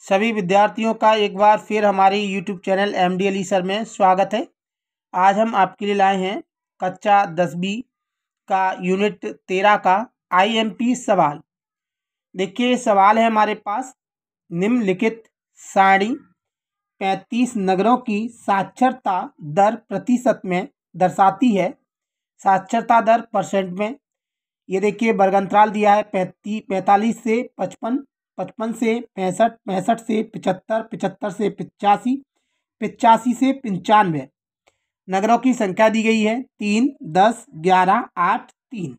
सभी विद्यार्थियों का एक बार फिर हमारे YouTube channel MD Ali sir में स्वागत है। आज हम आपके लिए लाए हैं कक्षा 10वीं का यूनिट 13 का IMP सवाल। देखिए सवाल है हमारे पास, निम्नलिखित सारणी 35 नगरों की साक्षरता दर प्रतिशत में दर्शाती है। साक्षरता दर परसेंट में। ये देखिए वर्गांतराल दिया है 45 से 55, 55 से 65, 65 से 75, 75 से 85, 85 से 95। नगरों की संख्या दी गई है 3, 10, 11, 8, 3।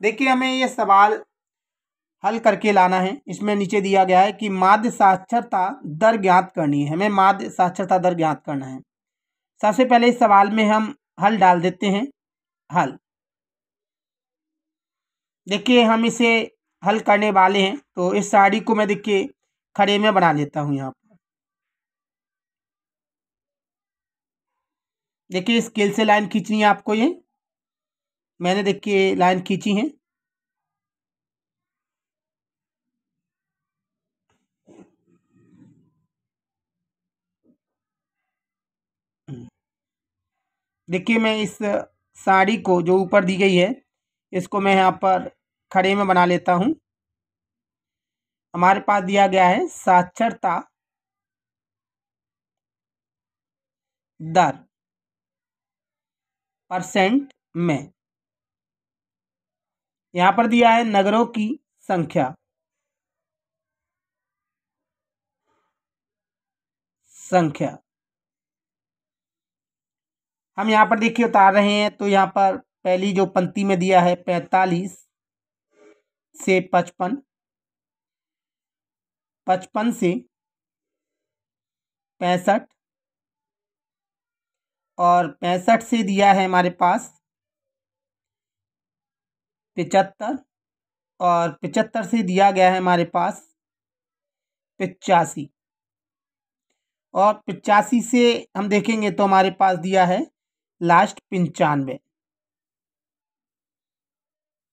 देखिए हमें ये सवाल हल करके लाना है। इसमें नीचे दिया गया है कि माध्य साक्षरता दर ज्ञात करनी है। हमें माध्य साक्षरता दर ज्ञात करना है। सबसे पहले इस सवाल में हम हल डाल देते हैं। हल देखिए हम इसे हल करने वाले हैं, तो इस सारणी को मैं देखिए खड़े में बना लेता हूं। यहाँ पर देखिए स्केल से लाइन खींचनी है आपको। ये मैंने देखिए लाइन खींची है। देखिए मैं इस सारणी को जो ऊपर दी गई है इसको मैं यहाँ पर खड़े में बना लेता हूं। हमारे पास दिया गया है साक्षरता दर परसेंट में। यहाँ पर दिया है नगरों की संख्या। हम यहाँ पर देखिए उतार रहे हैं, तो यहाँ पर पहली जो पंक्ति में दिया है 45 से 55, 55 से 65 और 65 से दिया है हमारे पास 75 और 75 से दिया गया है हमारे पास 85 और 85 से हम देखेंगे तो हमारे पास दिया है लास्ट 95।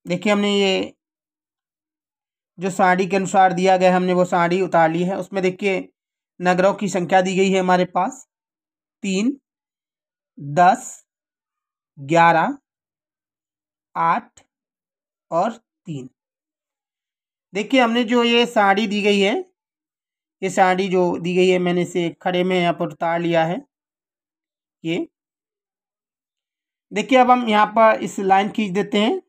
देखिए हमने ये जो सारणी के अनुसार दिया गया है हमने वो सारणी उतार ली है। उसमें देखिए नगरों की संख्या दी गई है हमारे पास 3, 10, 11, 8 और 3। देखिए हमने जो ये सारणी दी गई है, ये सारणी जो दी गई है मैंने इसे खड़े में यहाँ पर उतार लिया है। ये देखिए अब हम यहाँ पर इस लाइन खींच देते हैं।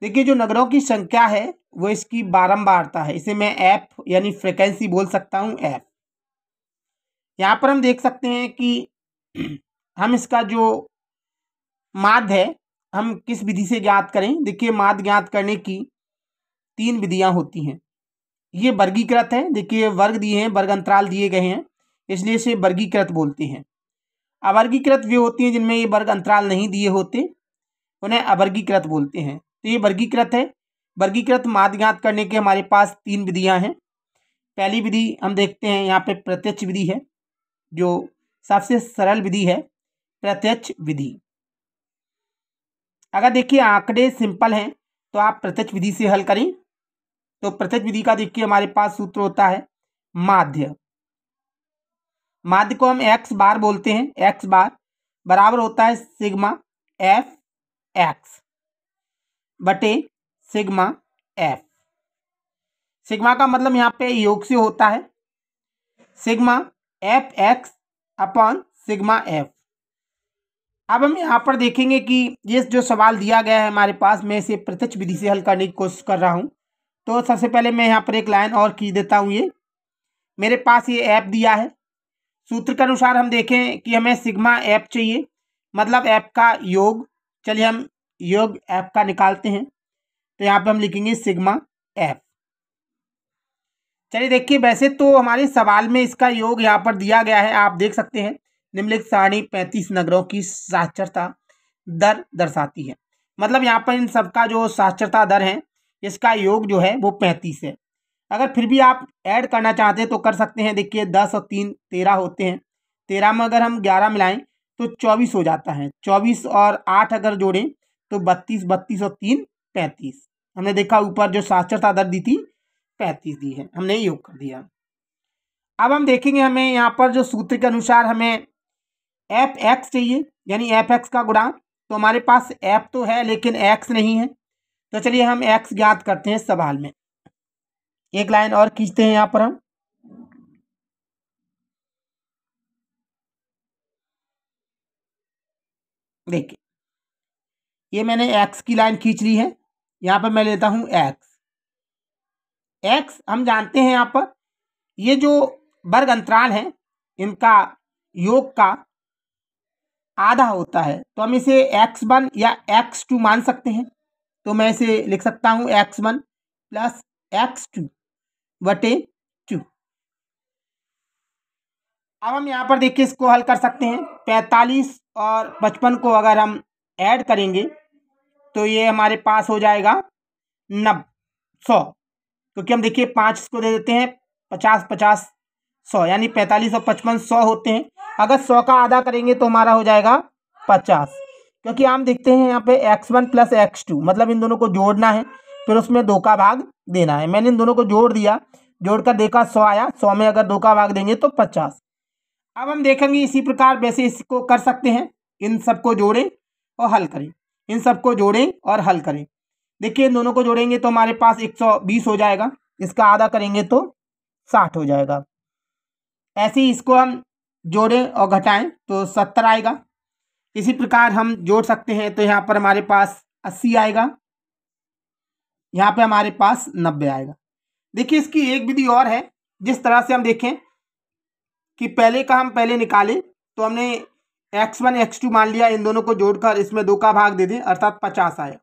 देखिए जो नगरों की संख्या है वो इसकी बारंबारता है। इसे मैं एफ यानी फ्रीक्वेंसी बोल सकता हूँ, एफ। यहाँ पर हम देख सकते हैं कि हम इसका जो माध्य है हम किस विधि से ज्ञात करें। देखिए माध्य ज्ञात करने की 3 विधियां होती हैं। ये वर्गीकृत है। देखिए वर्ग दिए हैं, वर्ग अंतराल दिए गए हैं, इसलिए इसे वर्गीकृत बोलते हैं। अवर्गीकृत वे होती हैं जिनमें ये वर्ग अंतराल नहीं दिए होते, उन्हें अवर्गीकृत बोलते हैं। तो ये वर्गीकृत है। वर्गीकृत माध्य ज्ञात करने के हमारे पास 3 विधियां हैं। पहली विधि हम देखते हैं यहाँ पे प्रत्यक्ष विधि है, जो सबसे सरल विधि है, प्रत्यक्ष विधि। अगर देखिए आंकड़े सिंपल हैं तो आप प्रत्यक्ष विधि से हल करें। तो प्रत्यक्ष विधि का देखिए हमारे पास सूत्र होता है माध्य। माध्य को हम x बार बोलते हैं। x बार बराबर होता है सिग्मा एफ एक्स बटे सिग्मा एफ। सिग्मा का मतलब यहाँ पे योग से होता है, sigma F x upon sigma F. अब हम यहाँ पर देखेंगे कि ये जो सवाल दिया गया है हमारे पास, मैं इसे प्रत्यक्ष विधि से हल करने की कोशिश कर रहा हूँ। तो सबसे पहले मैं यहाँ पर एक लाइन और खींच देता हूँ। ये मेरे पास ये एफ दिया है। सूत्र के अनुसार हम देखें कि हमें सिग्मा एफ चाहिए, मतलब एफ का योग। चलिए हम योग एफ का निकालते हैं। तो यहाँ पे हम लिखेंगे सिग्मा एफ। चलिए देखिए वैसे तो हमारे सवाल में इसका योग यहाँ पर दिया गया है, आप देख सकते हैं। निम्नलिखित सारणी 35 नगरों की साक्षरता दर दर्शाती है। मतलब यहाँ पर इन सबका जो साक्षरता दर है इसका योग जो है वो 35 है। अगर फिर भी आप ऐड करना चाहते हैं तो कर सकते हैं। देखिए 10 और 3 13 होते हैं। 13 में अगर हम 11 मिलाएं तो 24 हो जाता है। 24 और 8 अगर जोड़ें तो 32, 32 और 3 35। हमने देखा ऊपर जो साक्षरता दर दी थी 35 दी है, हमने योग कर दिया। अब हम देखेंगे हमें यहाँ पर जो सूत्र के अनुसार हमें एफ एक्स चाहिए, यानी एफ एक्स का गुणांक। तो हमारे पास एफ तो है लेकिन एक्स नहीं है, तो चलिए हम एक्स ज्ञात करते हैं सवाल में। एक लाइन और खींचते हैं यहाँ पर हम। देखिए ये मैंने एक्स की लाइन खींच ली है, यहाँ पर मैं लेता हूँ एक्स। एक्स हम जानते हैं यहाँ पर ये जो वर्ग अंतराल है इनका योग का आधा होता है, तो हम इसे x1 या x2 मान सकते हैं। तो मैं इसे लिख सकता हूँ x1 प्लस x2 बटे 2। अब हम यहाँ पर देखिए इसको हल कर सकते हैं। 45 और 55 को अगर हम ऐड करेंगे तो ये हमारे पास हो जाएगा 100, क्योंकि हम देखिए 5 इसको दे देते हैं, 50 50 100, यानी 45 और 55 100 होते हैं। अगर 100 का आधा करेंगे तो हमारा हो जाएगा 50, क्योंकि हम देखते हैं यहाँ पे x1 प्लस x2 मतलब इन दोनों को जोड़ना है, फिर उसमें 2 का भाग देना है। मैंने इन दोनों को जोड़ दिया, जोड़कर देखा 100 आया, 100 में अगर 2 का भाग देंगे तो 50। अब हम देखेंगे इसी प्रकार वैसे इसको कर सकते हैं, इन सबको जोड़ें और हल करें, इन सबको जोड़ें और हल करें। देखिए इन दोनों को जोड़ेंगे तो हमारे पास 120 हो जाएगा, इसका आधा करेंगे तो 60 हो जाएगा। ऐसे ही इसको हम जोड़ें और घटाएं तो 70 आएगा। इसी प्रकार हम जोड़ सकते हैं, तो यहाँ पर हमारे पास 80 आएगा, यहाँ पे हमारे पास 90 आएगा। देखिए इसकी एक विधि और है, जिस तरह से हम देखें कि पहले का हम पहले निकालें तो हमने x1 x2 मान लिया, इन दोनों को जोड़कर इसमें 2 का भाग दे दें अर्थात 50 आया।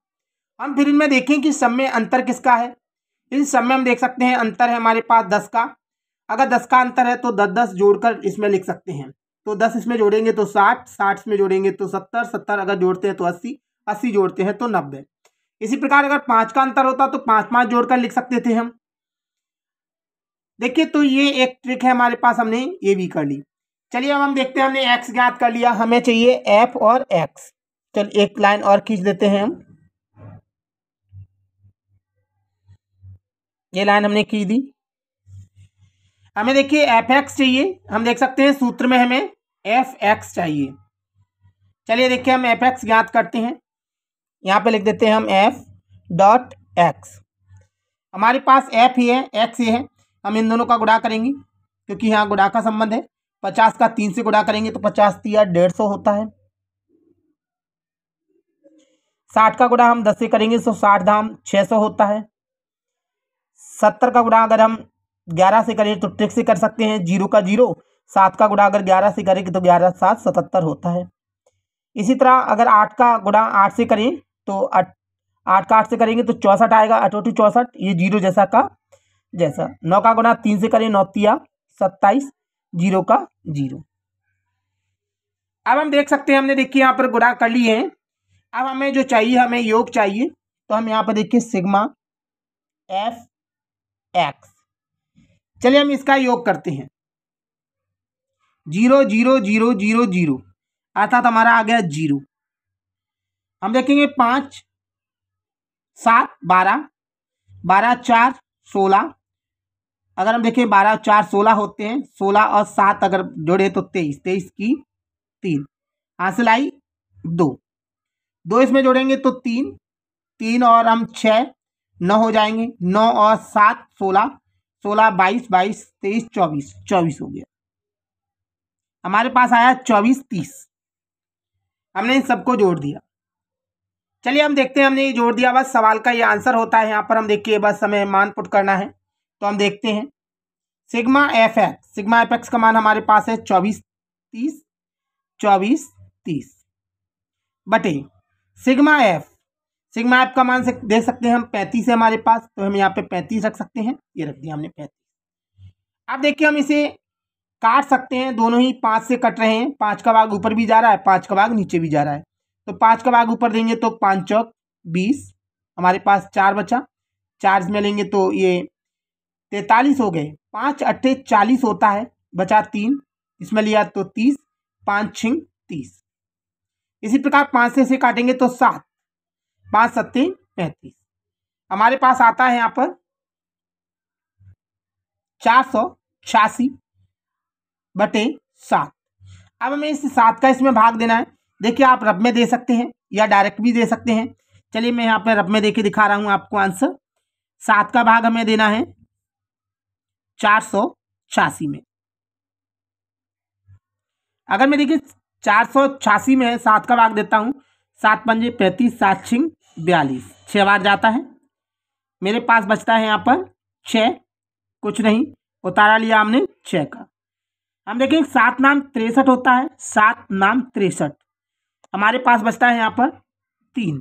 हम फिर इनमें देखें कि सब में अंतर किसका है। इन सब में हम देख सकते हैं अंतर है हमारे पास 10 का। अगर 10 का अंतर है तो 10 जोड़कर इसमें लिख सकते हैं। तो 10 इसमें जोड़ेंगे तो 60, 60 इसमें जोड़ेंगे तो 70, 70 अगर जोड़ते हैं तो 80, 80 जोड़ते हैं तो 90। इसी प्रकार अगर 5 का अंतर होता तो 5 5 जोड़कर लिख सकते थे हम। देखिए तो ये एक ट्रिक है हमारे पास, हमने ये भी कर ली। चलिए अब हम देखते हैं, हमने x ज्ञात कर लिया, हमें चाहिए f और x। चल एक लाइन और खींच देते हैं हम, ये लाइन हमने खींच दी। हमें देखिए एफ एक्स चाहिए, हम देख सकते हैं सूत्र में हमें एफ एक्स चाहिए। चलिए देखिए हम एफ एक्स ज्ञात करते हैं, यहाँ पे लिख देते हैं हम एफ डॉट एक्स। हमारे पास एफ ही है, एक्स ही है, हम इन दोनों का गुणा करेंगे क्योंकि यहाँ गुणा का संबंध है। 50 का 3 से गुणा करेंगे तो 50 तिया 150 होता है। 60 का गुणा हम 10 से करेंगे तो 60 धाम 600 होता है। 70 का गुणा अगर हम 11 से करें तो ट्रिक से कर सकते हैं, 0 का 0, 7 का गुणा अगर 11 से करेंगे तो 11 7 77 होता है। इसी तरह अगर 8 का गुणा 8 से करें तो 8 का 8 से करेंगे तो 64 आएगा, 8 8 64, ये 0 जैसा का जैसा। 9 का गुणा 3 से करें 9 तिया 27, 0 का 0। अब हम देख सकते हैं हमने देखिए यहाँ पर गुणा कर लिए हैं। अब हमें जो चाहिए, हमें योग चाहिए, तो हम यहाँ पर देखिए सिग्मा एफ एक्स। चलिए हम इसका योग करते हैं। 0 0 0 0 0 अर्थात हमारा आ गया 0। हम देखेंगे 5 7 12, 12 4 16, अगर हम देखें 12 4 16 होते हैं, 16 और 7 अगर जोड़े तो 23, 23 की 3 हासिल आई 2, 2 इसमें जोड़ेंगे तो 3, 3 और हम 6 9 हो जाएंगे, 9 और 7 16, 16 22 22 23 24, 24 हो गया। हमारे पास आया 24 30। हमने इन सबको जोड़ दिया। चलिए हम देखते हैं, हमने ये जोड़ दिया, बस सवाल का ये आंसर होता है। यहाँ पर हम देखिए बस हमें मान पुट करना है, तो हम देखते हैं सिग्मा एफ एक्स का मान हमारे पास है 24 30, 24 30 बटे सिग्मा एफ का मान से देख सकते हैं हम 35 है हमारे पास, तो हम यहाँ पे 35 रख सकते हैं, ये रख दिया हमने 35। अब देखिए हम इसे काट सकते हैं, दोनों ही 5 से कट रहे हैं, 5 का भाग ऊपर भी जा रहा है, 5 का भाग नीचे भी जा रहा है। तो 5 का भाग ऊपर देंगे तो 5 चौक 20, हमारे पास 4 बचा, 4 में लेंगे तो ये 43 हो गए। 5 अट्ठे 40 होता है, बचा 3, इसमें लिया तो 30, 5 छिंग 30। इसी प्रकार 5 से इसे काटेंगे तो 7, 5 सत्ते 35। हमारे पास आता है यहाँ पर 486/7। अब हमें इस 7 का इसमें भाग देना है। देखिए आप रब में दे सकते हैं या डायरेक्ट भी दे सकते हैं। चलिए मैं यहाँ पे रब में दे के दिखा रहा हूँ आपको आंसर। 7 का भाग हमें देना है 486 में। अगर मैं देखिए 486 में 7 का भाग देता हूँ, 7 पंजे 35, 7 छिंग 42, 6 बार जाता है। मेरे पास बचता है यहाँ पर 6, कुछ नहीं, उतारा लिया हमने 6 का। हम देखें 7 नाम 63 होता है, 7 नाम 63, हमारे पास बचता है यहाँ पर 3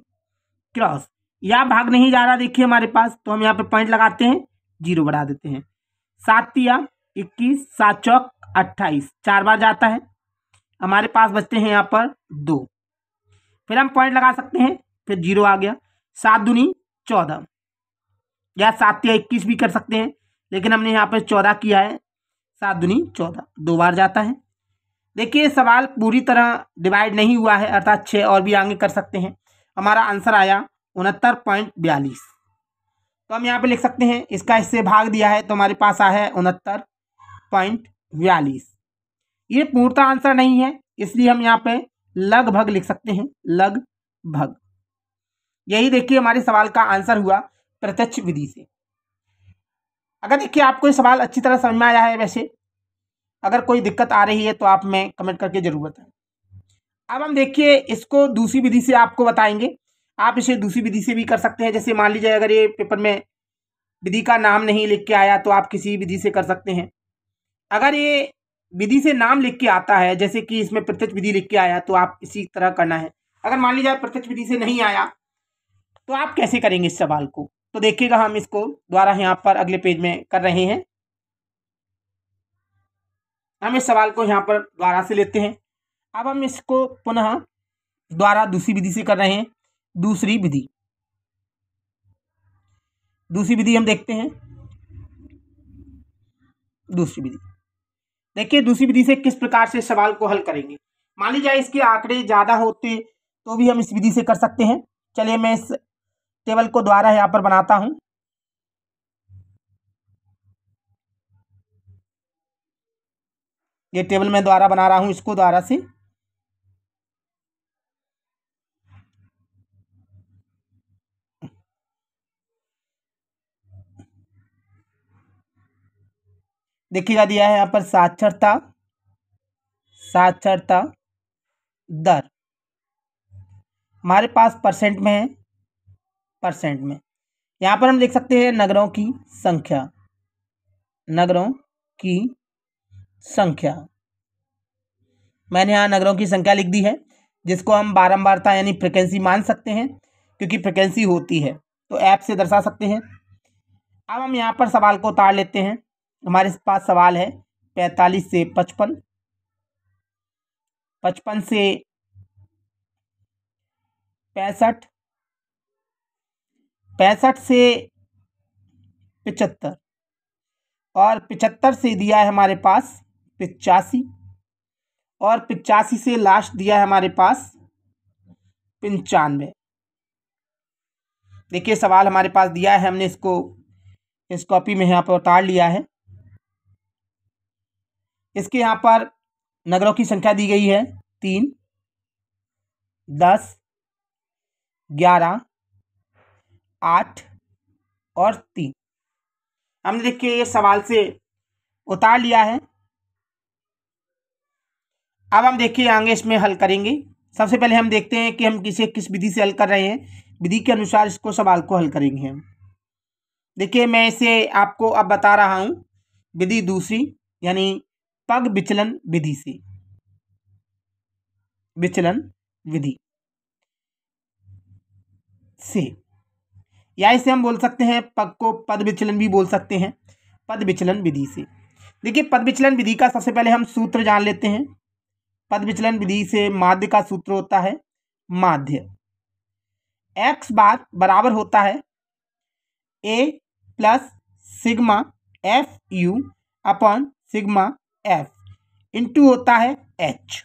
क्रॉस। या भाग नहीं जा रहा देखिए हमारे पास, तो हम यहाँ पे पॉइंट लगाते हैं, 0 बढ़ा देते हैं। 7 तिया 21, 7 चौक 28, 4 बार जाता है, हमारे पास बचते हैं यहाँ पर 2। फिर हम पॉइंट लगा सकते हैं, फिर 0 आ गया। 7 दूनी 14, या 7 तिया 21 भी कर सकते हैं, लेकिन हमने यहाँ पर 14 किया है। 7 दूनी 14, 2 बार जाता है। देखिए सवाल पूरी तरह डिवाइड नहीं हुआ है, अर्थात 6 और भी आगे कर सकते हैं। हमारा आंसर आया 69.42। तो हम यहाँ पे लिख सकते हैं, इसका इससे भाग दिया है तो हमारे पास आया है 69.42। ये पूर्णतः आंसर नहीं है, इसलिए हम यहाँ पे लगभग लिख सकते हैं, लगभग। यही देखिए हमारे सवाल का आंसर हुआ प्रत्यक्ष विधि से। अगर देखिए आपको ये सवाल अच्छी तरह समझ में आया है, वैसे अगर कोई दिक्कत आ रही है तो आप में कमेंट करके जरूर बताएं। अब हम देखिए इसको दूसरी विधि से आपको बताएंगे। आप इसे दूसरी विधि से भी कर सकते हैं। जैसे मान लीजिए अगर ये पेपर में विधि का नाम नहीं लिख के आया तो आप किसी विधि से कर सकते हैं। अगर ये विधि से नाम लिख के आता है, जैसे कि इसमें प्रत्यक्ष विधि लिख के आया, तो आप इसी तरह करना है। अगर मान लीजिए प्रत्यक्ष विधि से नहीं आया तो आप कैसे करेंगे इस सवाल को, तो देखिएगा हम इसको दोबारा यहाँ पर अगले पेज में कर रहे हैं। हम इस सवाल को यहाँ पर दोबारा से लेते हैं। अब हम इसको पुनः दोबारा दूसरी विधि से कर रहे हैं। दूसरी विधि हम देखते हैं। दूसरी विधि देखिए, दूसरी विधि से किस प्रकार से सवाल को हल करेंगे। मान लीजिए इसके आंकड़े ज़्यादा होते तो भी हम इस विधि से कर सकते हैं। चलिए मैं इस टेबल को दोबारा यहाँ पर बनाता हूँ। ये टेबल मैं दोबारा बना रहा हूँ, इसको दोबारा से। देखिएगा दिया है यहाँ पर साक्षरता दर हमारे पास परसेंट में है। परसेंट में यहाँ पर हम लिख सकते हैं नगरों की संख्या। मैंने यहाँ नगरों की संख्या लिख दी है, जिसको हम बारंबारता यानी फ्रिक्वेंसी मान सकते हैं, क्योंकि फ्रिक्वेंसी होती है तो ऐप से दर्शा सकते हैं। अब हम यहाँ पर सवाल को उतार लेते हैं। हमारे पास सवाल है 45 से 55, 55 से 65, 65 से 75, और 75 से दिया है हमारे पास 85, और 85 से लास्ट दिया है हमारे पास 95। देखिए सवाल हमारे पास दिया है, हमने इसको इस कॉपी में यहाँ पर उतार लिया है। इसके यहाँ पर नगरों की संख्या दी गई है 3, 10, 11, 8 और 3। हमने देखिए ये सवाल से उतार लिया है। अब हम देखिए आगे इसमें हल करेंगे। सबसे पहले हम देखते हैं कि हम किस विधि से हल कर रहे हैं। विधि के अनुसार इसको सवाल को हल करेंगे हम। देखिए मैं इसे आपको अब बता रहा हूँ विधि दूसरी, यानी पग विचलन विधि से। विचलन विधि से, या इसे हम बोल सकते हैं पग को पद विचलन भी बोल सकते हैं। पद विचलन विधि से देखिए, पद विचलन विधि का सबसे पहले हम सूत्र जान लेते हैं। पद विचलन विधि से माध्य का सूत्र होता है माध्य। x बार बराबर होता है a plus sigma F U upon sigma F into होता है h।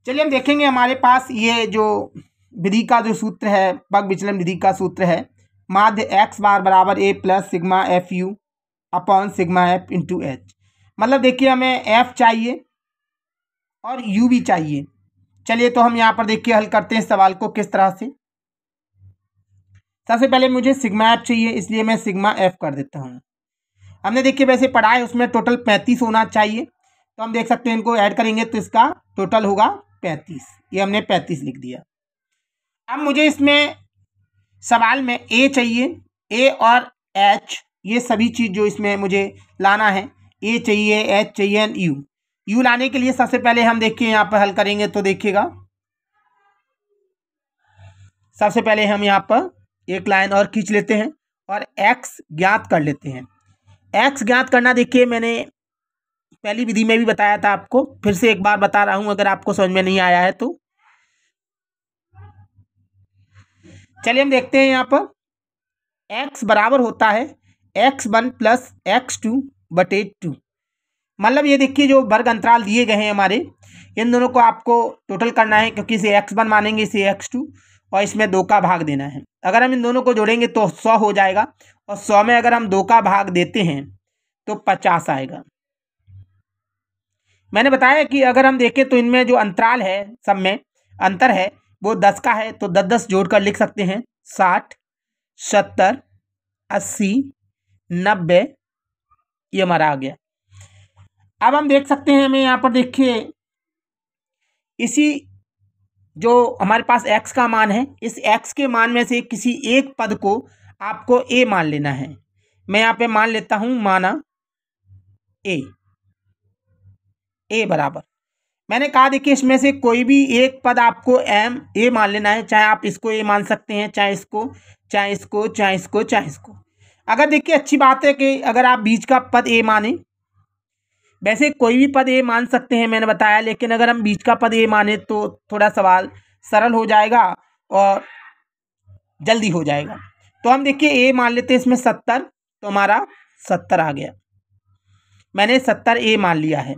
चलिए हम देखेंगे हमारे पास ये जो विधि का जो सूत्र है, पग विचलन विधि का सूत्र है माध्य एक्स बार बराबर A plus sigma F U upon sigma F into H. मतलब देखिए हमें एफ चाहिए और यू भी चाहिए। चलिए तो हम यहाँ पर देखिए हल करते हैं इस सवाल को किस तरह से। सबसे पहले मुझे सिग्मा एफ चाहिए, इसलिए मैं सिग्मा एफ कर देता हूँ। हमने देखिए वैसे पढ़ा है उसमें टोटल 35 होना चाहिए, तो हम देख सकते हैं इनको ऐड करेंगे तो इसका टोटल होगा 35। ये हमने 35 लिख दिया। अब मुझे इसमें सवाल में ए चाहिए, ए और एच ये सभी चीज़ जो इसमें मुझे लाना है, ए चाहिए, एच चाहिए एंड यू लाने के लिए सबसे पहले हम देखिए यहाँ पर हल करेंगे तो देखिएगा सबसे पहले हम यहाँ पर एक लाइन और खींच लेते हैं और x ज्ञात कर लेते हैं। x ज्ञात करना देखिए मैंने पहली विधि में भी बताया था आपको, फिर से एक बार बता रहा हूं अगर आपको समझ में नहीं आया है तो। चलिए हम देखते हैं यहाँ पर x बराबर होता है x1 प्लस x2 बटे 2। मतलब ये देखिए जो वर्ग अंतराल दिए गए हैं हमारे, इन दोनों को आपको टोटल करना है, क्योंकि इसे x1 मानेंगे, इसे x2 और इसमें 2 का भाग देना है। अगर हम इन दोनों को जोड़ेंगे तो 100 हो जाएगा और 100 में अगर हम 2 का भाग देते हैं तो 50 आएगा। मैंने बताया कि अगर हम देखें तो इनमें जो अंतराल है, सब में अंतर है वो 10 का है, तो 10-10 जोड़कर लिख सकते हैं 60, 70, 80, 90, ये हमारा आ गया। अब हम देख सकते हैं, हमें यहाँ पर देखिए इसी जो हमारे पास x का मान है, इस x के मान में से किसी एक पद को आपको a मान लेना है। मैं यहाँ पे मान लेता हूँ, माना a बराबर, मैंने कहा देखिए इसमें से कोई भी एक पद आपको a मान लेना है, चाहे आप इसको a मान सकते हैं, चाहे इसको, चाहे इसको, चाहे इसको, चाहे इसको। अगर देखिए अच्छी बात है कि अगर आप बीच का पद a माने, वैसे कोई भी पद a मान सकते हैं मैंने बताया, लेकिन अगर हम बीच का पद a माने तो थोड़ा सवाल सरल हो जाएगा और जल्दी हो जाएगा। तो हम देखिए a मान लेते हैं इसमें 70, तो हमारा 70 आ गया। मैंने 70 a मान लिया है।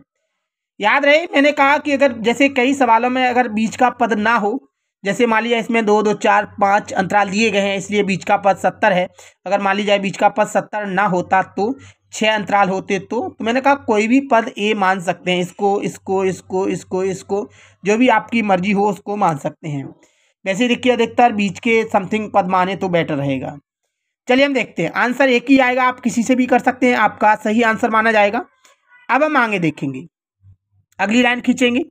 याद रहे मैंने कहा कि अगर जैसे कई सवालों में अगर बीच का पद ना हो, जैसे मान लिया इसमें 2, 2, 4, 5 अंतराल दिए गए हैं, इसलिए बीच का पद 70 है। अगर मान लीजिए बीच का पद 70 ना होता तो 6 अंतराल होते तो मैंने कहा कोई भी पद a मान सकते हैं, इसको, इसको, इसको, इसको, इसको, जो भी आपकी मर्जी हो उसको मान सकते हैं। वैसे देखिए अधिकतर बीच के समथिंग पद माने तो बेटर रहेगा। चलिए हम देखते हैं, आंसर एक ही आएगा, आप किसी से भी कर सकते हैं, आपका सही आंसर माना जाएगा। अब हम आगे देखेंगे, अगली लाइन खींचेंगे।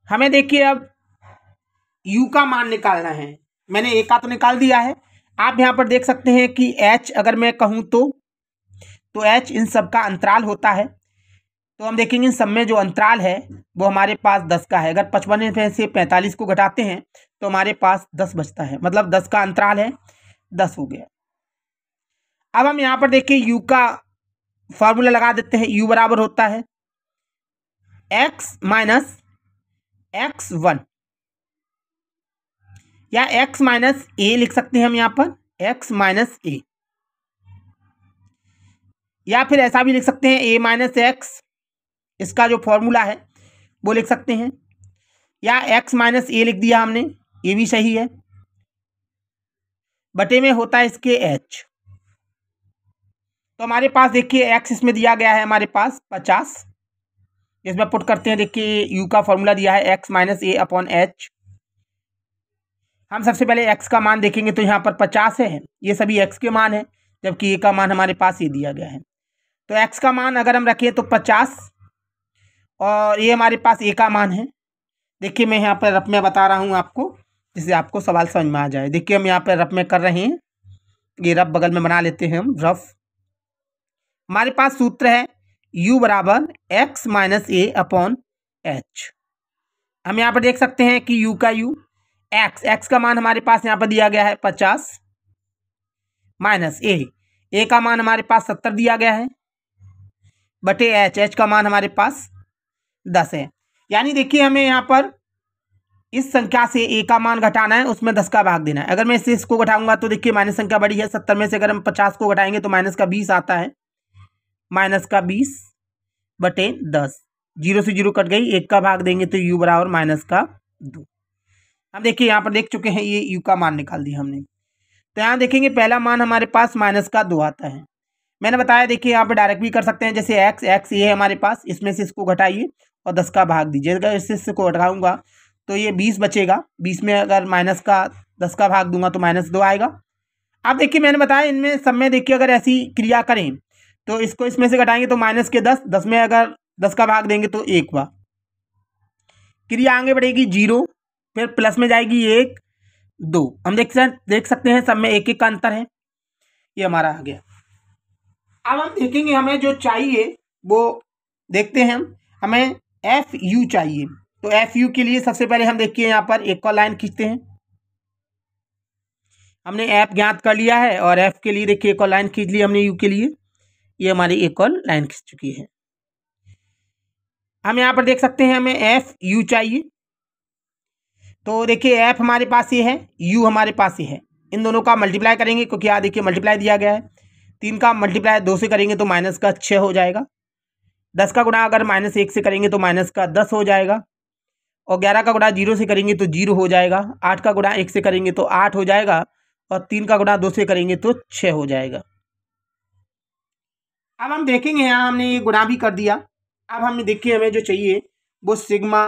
हमें देखिए अब u का मान निकालना है। मैंने a का तो निकाल दिया है। आप यहाँ पर देख सकते हैं कि h अगर मैं कहूँ तो h इन सब का अंतराल होता है। तो हम देखेंगे इन सब में जो अंतराल है वो हमारे पास 10 का है। अगर 55 में से 45 को घटाते हैं तो हमारे पास 10 बचता है, मतलब 10 का अंतराल है, 10 हो गया। अब हम यहाँ पर देखिए u का फॉर्मूला लगा देते हैं। u बराबर होता है x माइनस x1 या x माइनस a लिख सकते हैं हम यहाँ पर, x माइनस a, या फिर ऐसा भी लिख सकते हैं a माइनस x, इसका जो फॉर्मूला है वो लिख सकते हैं, या x माइनस a लिख दिया हमने, ये भी सही है। बटे में होता है इसके h। तो हमारे पास देखिए x इसमें दिया गया है हमारे पास 50, इसमें पुट करते हैं। देखिए u का फॉर्मूला दिया है x minus a upon h। हम सबसे पहले x का मान देखेंगे तो यहाँ पर 50 है, ये सभी x के मान है, जबकि a का मान हमारे पास ये दिया गया है। तो x का मान अगर हम रखें तो 50 और ये हमारे पास a का मान है। देखिए मैं यहाँ पर रफ में बता रहा हूँ आपको, जिससे आपको सवाल समझ में आ जाए। देखिए हम यहाँ पर रफ में कर रहे हैं, ये रफ बगल में बना लेते हैं हम रफ। हमारे पास सूत्र है u बराबर x minus a upon h। हम यहाँ पर देख सकते हैं कि u का u, x का मान हमारे पास यहाँ पर दिया गया है 50 माइनस a का मान हमारे पास 70 दिया गया है, बटे h का मान हमारे पास 10 है। यानी देखिए हमें यहाँ पर इस संख्या से a का मान घटाना है, उसमें 10 का भाग देना है। अगर मैं इसको घटाऊंगा तो देखिए माइनस संख्या बड़ी है, 70 में से अगर हम 50 को घटाएंगे तो माइनस का 20 आता है, माइनस का 20 बटे 10, 0 से 0 कट गई, 1 का भाग देंगे तो u बराबर माइनस का 2। हम देखिए यहाँ पर देख चुके हैं, ये u का मान निकाल दिया हमने। तो यहाँ देखेंगे पहला मान हमारे पास माइनस का 2 आता है। मैंने बताया देखिए यहाँ पे डायरेक्ट भी कर सकते हैं, जैसे x ये है हमारे पास, इसमें से इसको घटाइए और 10 का भाग दीजिए। अगर इसको घटाऊंगा तो ये 20 बचेगा, 20 में अगर माइनस का 10 का भाग दूंगा तो -2 आएगा। अब देखिए मैंने बताया इनमें सब में देखिए अगर ऐसी क्रिया करें तो इसको इसमें से घटाएंगे तो माइनस के 10, 10 में अगर 10 का भाग देंगे तो 1 बार, क्रिया आगे बढ़ेगी 0, फिर प्लस में जाएगी 1 2। हम देख सकते हैं सब में 1 1 का अंतर है, ये हमारा आ गया। अब हम देखेंगे हमें जो चाहिए वो देखते हैं, हमें FU चाहिए। तो FU के लिए सबसे पहले हम देखिए यहाँ पर एक और लाइन खींचते हैं। हमने F ज्ञात कर लिया है और F के लिए देखिए एक और लाइन खींच ली हमने U के लिए, ये हमारी एक और लाइन खींच चुकी है। हम यहाँ पर देख सकते हैं हमें FU चाहिए। तो देखिए F हमारे पास ये है, U हमारे पास ये है, इन दोनों का मल्टीप्लाई करेंगे क्योंकि यहाँ देखिए मल्टीप्लाई दिया गया है। 3 का मल्टीप्लाई 2 से करेंगे तो माइनस का 6 हो जाएगा। 10 का गुणा अगर -1 से करेंगे तो माइनस का 10 हो जाएगा। और 11 का गुणा 0 से करेंगे तो 0 हो जाएगा। 8 का गुणा 1 से करेंगे तो 8 हो जाएगा। और 3 का गुणा 2 से करेंगे तो 6 हो जाएगा। अब हम देखेंगे यहाँ हमने ये गुणा भी कर दिया। अब हम देखिए हमें जो चाहिए वो सिग्मा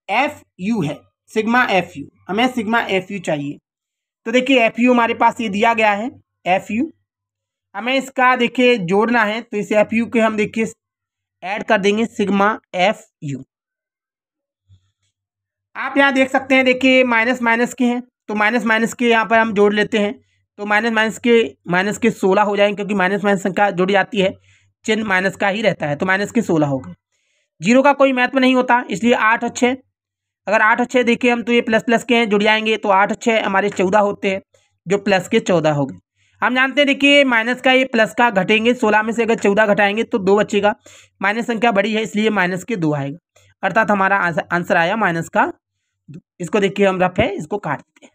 FU है, सिग्मा FU, हमें सिग्मा FU चाहिए। तो देखिए FU हमारे पास ये दिया गया है, FU हमें इसका देखिए जोड़ना है, तो इस FU के हम देखिए ऐड कर देंगे सिग्मा FU। आप यहाँ देख सकते हैं देखिए माइनस माइनस के हैं तो माइनस माइनस के यहाँ पर हम जोड़ लेते हैं, तो माइनस के 16 हो जाएंगे क्योंकि माइनस माइनस संख्या जुड़ जाती है, चिन्ह माइनस का ही रहता है, तो माइनस के 16 हो गए। 0 का कोई महत्व नहीं होता, इसलिए 8 और 6, अगर 8 और 6 देखिए हम तो ये प्लस प्लस के हैं, जुड़ जाएंगे, तो 8 और 6 हमारे 14 होते हैं, जो प्लस के 14 हो गए। हम जानते हैं देखिए माइनस का ये प्लस का घटेंगे, 16 में से अगर 14 घटाएंगे तो 2 बचेगा, माइनस संख्या बड़ी है इसलिए माइनस के 2 आएगा, अर्थात हमारा आंसर आया माइनस का 2। इसको देखिए हम रफ है इसको काट देते हैं।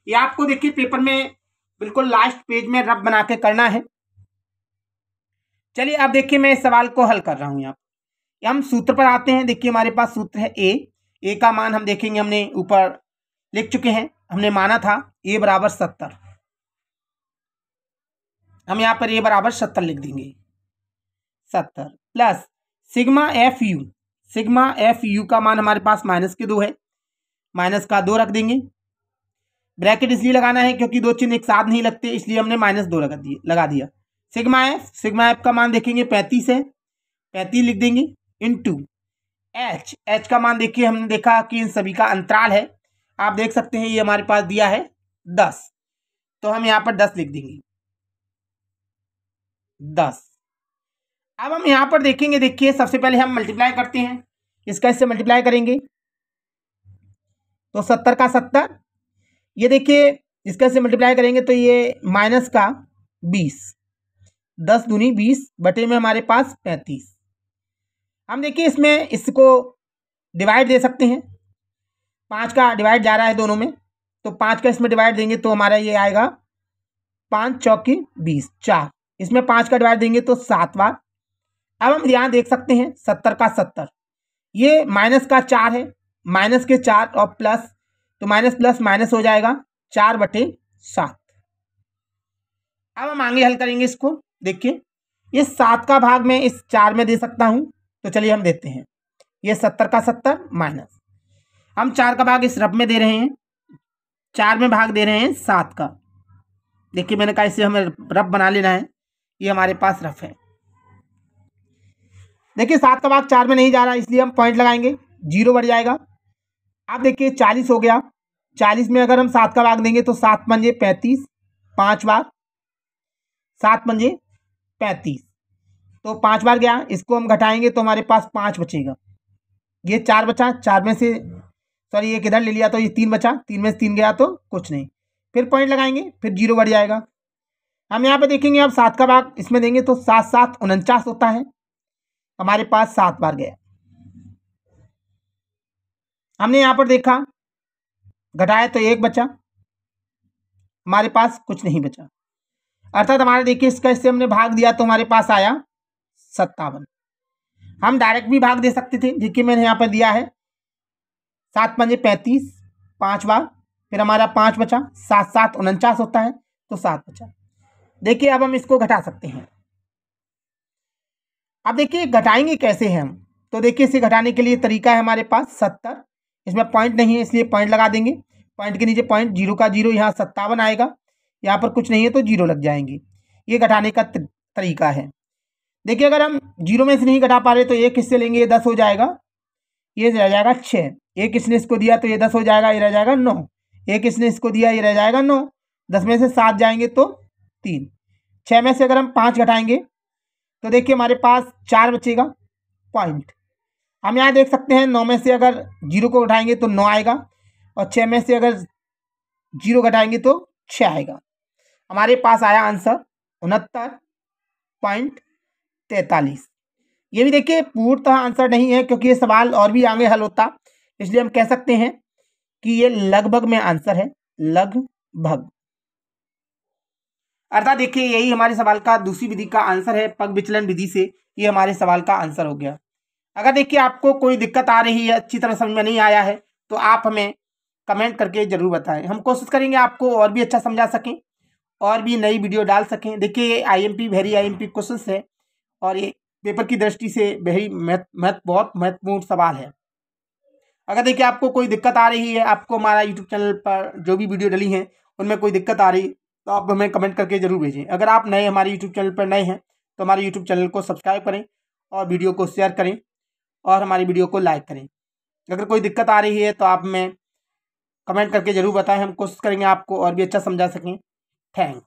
ये आपको देखिए पेपर में बिल्कुल लास्ट पेज में रफ बना के करना है। चलिए अब देखिए मैं इस सवाल को हल कर रहा हूँ। यहाँ हम सूत्र पर आते हैं। देखिए हमारे पास सूत्र है ए का मान हम देखेंगे, हमने ऊपर लिख चुके हैं, हमने माना था a बराबर 70, हम यहाँ पर a बराबर 70 लिख देंगे। 70 प्लस सिग्मा FU का मान हमारे पास माइनस के 2 है, माइनस का 2 रख देंगे। ब्रैकेट इसलिए लगाना है क्योंकि दो चिन्ह एक साथ नहीं लगते, इसलिए हमने -2 लगा दिया। सिग्मा एफ का मान देखेंगे 35 है, 35 लिख देंगे, इनटू एच का मान देखिए हमने देखा कि इन सभी का अंतराल है, आप देख सकते हैं ये हमारे पास दिया है 10, तो हम यहाँ पर 10 लिख देंगे, 10। अब हम यहाँ पर देखेंगे, देखिए सबसे पहले हम मल्टीप्लाई करते हैं, इसका इससे मल्टीप्लाई करेंगे तो 70 का 70, ये देखिए इसका से मल्टीप्लाई करेंगे तो ये माइनस का 20, 10 दूनी 20 बटे में हमारे पास 35। हम देखिए इसमें इसको डिवाइड दे सकते हैं, 5 का डिवाइड जा रहा है दोनों में, तो 5 का इसमें डिवाइड देंगे तो हमारा ये आएगा 5 चौकी 20, 4, इसमें 5 का डिवाइड देंगे तो 7 बार। अब हम यहाँ देख सकते हैं 70 का 70, ये माइनस का 4 है, माइनस के 4 और प्लस, तो माइनस प्लस माइनस हो जाएगा 4/7। अब हम आगे हल करेंगे इसको। देखिए इस 7 का भाग मैं इस 4 में दे सकता हूं, तो चलिए हम देते हैं, ये 70 का 70 माइनस, हम 4 का भाग इस रफ में दे रहे हैं, 4 में भाग दे रहे हैं 7 का। देखिए मैंने कहा इसे हमें रफ बना लेना है, ये हमारे पास रफ है। देखिए 7 का भाग 4 में नहीं जा रहा, इसलिए हम पॉइंट लगाएंगे, 0 बढ़ जाएगा। अब देखिए 40 हो गया, 40 में अगर हम 7 का भाग देंगे तो 7 पंजे 35, 5 बार, 7 पंजे 35, तो 5 बार गया, इसको हम घटाएंगे तो हमारे पास 5 बचेगा, ये 4 बचा, 4 में से सॉरी ये किधर ले लिया तो ये 3 बचा, 3 में से 3 गया तो कुछ नहीं, फिर पॉइंट लगाएंगे, फिर 0 बढ़ जाएगा। हम यहाँ पे देखेंगे अब 7 का भाग इसमें देंगे तो 7 7 49 होता है, हमारे पास 7 बार गया। हमने यहाँ पर देखा घटाया तो 1 बचा, हमारे पास कुछ नहीं बचा, अर्थात हमारे देखिए इसका इससे हमने भाग दिया तो हमारे पास आया 57। हम डायरेक्ट भी भाग दे सकते थे, देखिए मैंने यहाँ पर दिया है 7 पंजे 35, 5 बार, फिर हमारा 5 बचा, 7 7 49 होता है, तो 7 बचा। देखिए अब हम इसको घटा सकते हैं। अब देखिए घटाएंगे कैसे हैं हम, तो देखिए इसे घटाने के लिए तरीका है हमारे पास 70, इसमें पॉइंट नहीं है इसलिए पॉइंट लगा देंगे, पॉइंट के नीचे पॉइंट, 0 का 0, यहाँ 57 आएगा, यहाँ पर कुछ नहीं है तो 0 लग जाएंगे। ये घटाने का तरीका है। देखिए अगर हम 0 में से नहीं घटा पा रहे तो एक हिस्से लेंगे, ये 10 हो जाएगा, ये रह जाएगा 6, एक इसने इसको दिया तो ये 10 हो जाएगा, ये रह जाएगा 9, एक इसने इसको दिया, ये रह जाएगा 9, 10 में से 7 जाएंगे तो 3, 6 में से अगर हम 5 घटाएंगे तो देखिए हमारे पास 4 बचेगा पॉइंट। हम यहाँ देख सकते हैं 9 में से अगर 0 को घटाएंगे तो 9 आएगा, और 6 में से अगर 0 घटाएंगे तो 6 आएगा। हमारे पास आया आंसर 69.43। ये भी देखिए पूर्णतः आंसर नहीं है क्योंकि ये सवाल और भी आगे हल होता, इसलिए हम कह सकते हैं कि ये लगभग में आंसर है, लगभग। अर्थात देखिए यही हमारे सवाल का दूसरी विधि का आंसर है, पग विचलन विधि से ये हमारे सवाल का आंसर हो गया। अगर देखिए आपको कोई दिक्कत आ रही है, अच्छी तरह समझ में नहीं आया है, तो आप हमें कमेंट करके ज़रूर बताएं। हम कोशिश करेंगे आपको और भी अच्छा समझा सकें और भी नई वीडियो डाल सकें। देखिए ये IMP वेरी IMP क्वेश्चन है और ये पेपर की दृष्टि से वेरी बहुत महत्वपूर्ण सवाल है। अगर देखिए आपको कोई दिक्कत आ रही है, आपको हमारा यूट्यूब चैनल पर जो भी वीडियो डली हैं उनमें कोई दिक्कत आ रही तो आप हमें कमेंट करके ज़रूर भेजें। अगर आप नए हमारे यूट्यूब चैनल पर नए हैं तो हमारे यूट्यूब चैनल को सब्सक्राइब करें और वीडियो को शेयर करें और हमारी वीडियो को लाइक करें। अगर कोई दिक्कत आ रही है तो आप हमें कमेंट करके ज़रूर बताएं, हम कोशिश करेंगे आपको और भी अच्छा समझा सकें। थैंक्स।